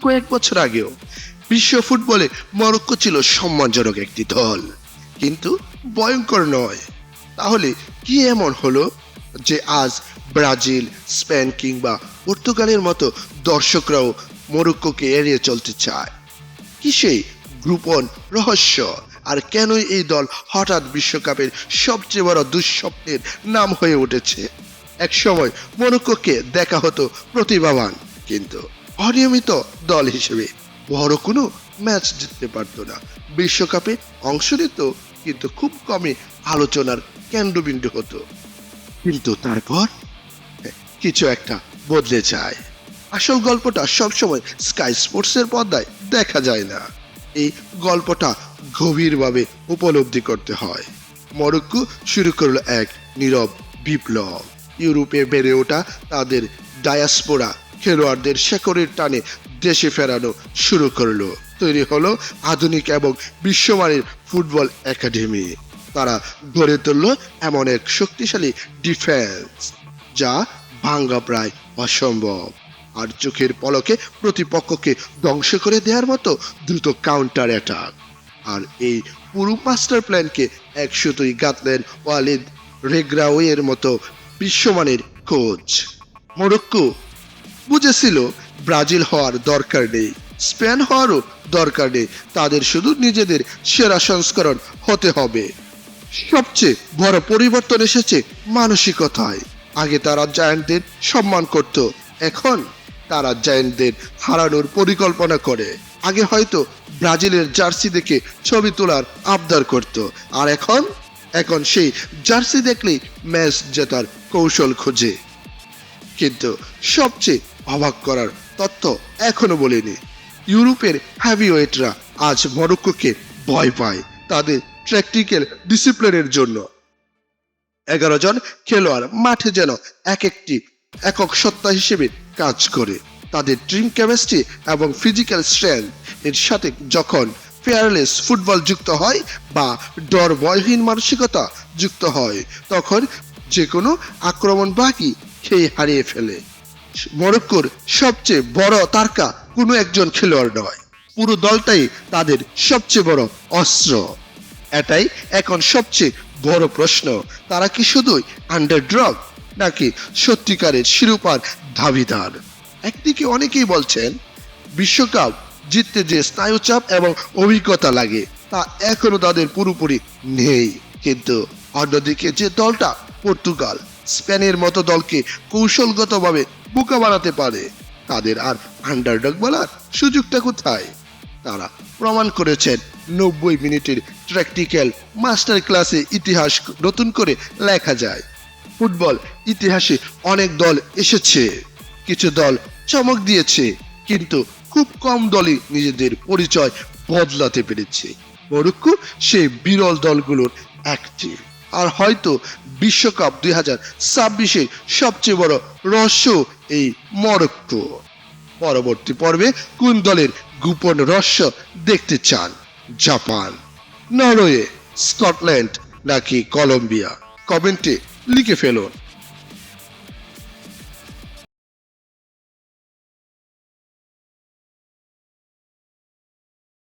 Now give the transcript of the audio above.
কয়েক বছর আগেও বিশ্ব ফুটবলে মরক্কো ছিল সম্মানজনক একটি দল, কিন্তু ভয়ঙ্কর নয়। তাহলে কি এমন হলো যে আজ ব্রাজিল, স্পেন কিংবা পর্তুগালের মতো দর্শকরাও মরক্কোকে এড়িয়ে চলতে চায়? কি সেই গোপন রহস্য? আর কেনই এই দল হঠাৎ বিশ্বকাপের সবচেয়ে বড় দুঃস্বপ্নের নাম হয়ে উঠেছে? এক সময় মরক্কোকে দেখা হতো প্রতিভাবান কিন্তু অনিয়মিত দল হিসেবে, বড় কোনো ম্যাচ জিততে পারতো না, বিশ্বকাপে অংশ নিত কিন্তু খুব কমই আলোচনার কেন্দ্রবিন্দু হতো। কিন্তু তারপর কিছু একটা বদলে যায়। আসল গল্পটা সবসময় স্কাই স্পোর্টসের পর্দায় দেখা যায় না। এই গল্পটা গভীরভাবে উপলব্ধি করতে হয়। মরক্কো শুরু করলো এক নীরব বিপ্লব। ইউরোপে বেড়ে ওঠা তাদের ডায়াসপোরা খেলোয়াড়দের শেকড়ের টানে দেশে ফেরানো শুরু করলো। তৈরি হলো আধুনিক এবং বিশ্বমানের ফুটবল একাডেমি। তারা গড়ে তুলল এমন এক শক্তিশালী ডিফেন্স যা ভাঙ্গা প্রায় অসম্ভব, আর চোখের পলকে প্রতিপক্ষকে ধ্বংস করে দেওয়ার মতো দ্রুত কাউন্টার অ্যাটাক। আর এই পুরো মাস্টার প্ল্যানকে এক সুতোই গাঁথলেন ওয়ালিদ রেগ্রাউইয়ের মতো বিশ্বমানের কোচ। মরক্কো বুঝেছিল ব্রাজিল হওয়ার দরকার নেই, স্পেন হওয়ারও দরকার নেই, তাদের শুধু নিজেদের সেরা সংস্করণ হতে হবে। সবচেয়ে বড় পরিবর্তন এসেছে মানসিকতায়। আগে তারা জায়ান্টদের সম্মান করত, এখন তারা জায়ান্টদের হারানোর পরিকল্পনা করে। আগে হয়তো ব্রাজিলের জার্সি দেখে ছবি তোলার আবদার করত, আর এখন সেই জার্সি দেখলেই ম্যাচ জেতার কৌশল খোঁজে। কিন্তু সবচেয়ে অবাক করার তথ্য এখনো বলিনি, ইউরোপের হেভিওয়েটরা আজ মরক্কোকে ভয় পায় তাদের ট্যাকটিক্যাল ডিসিপ্লিনের জন্য। 11 জন খেলোয়াড় মাঠে যেন একক সত্তা হিসেবে কাজ করে। তাদের টিম কেমিস্ট্রি এবং ফিজিক্যাল স্ট্রেংথ এর সাথে যখন ফেয়ারলেস ফুটবল যুক্ত হয় বা ডর ভয়হীন মানসিকতা যুক্ত হয়, তখন যে কোনো আক্রমণ বাকি খেয়ে হারিয়ে ফেলে। মরক্কোর সবচেয়ে বড় তারকা কোনো একজন খেলোয়াড় নয়, পুরো দলটাই তাদের সবচেয়ে বড় অস্ত্র। এটাই এখন সবচেয়ে বড় প্রশ্ন, তারা কি শুধুই আন্ডারডগ নাকি সত্যিকারের শিরোপার দাবিদার? একদিকে অনেকেই বলছেন বিশ্বকাপ জিততে যে স্নায়ুচাপ এবং অভিজ্ঞতা লাগে তা এখনো তাদের পুরোপুরি নেই, কিন্তু অন্যদিকে যে দলটা পর্তুগাল, স্পেনের মতো দলকে কৌশলগতভাবে বোকা বানাতে পারে, তাদের আর আন্ডারডগ বলার সুযোগটা কোথায়? তারা প্রমাণ করেছেন 90 মিনিটের ট্যাকটিক্যাল মাস্টার ক্লাসে ইতিহাস নতুন করে লেখা যায়। ফুটবল ইতিহাসে অনেক দল এসেছে, কিছু দল চমক দিয়েছে, কিন্তু খুব কম দলই নিজেদের পরিচয় বদলাতে পেরেছে। মরক্কো সেই বিরল দলগুলোর একটি। আর হয়তো বিশ্বকাপ 2026-এর সবচেয়ে বড় রহস্য এই মরক্কো। পরবর্তী পর্বে কোন দলের গোপন রহস্য দেখতে চান? জাপান, নরওয়ে, স্কটল্যান্ড নাকি কলম্বিয়া? কমেন্টে লিখে ফেলুন।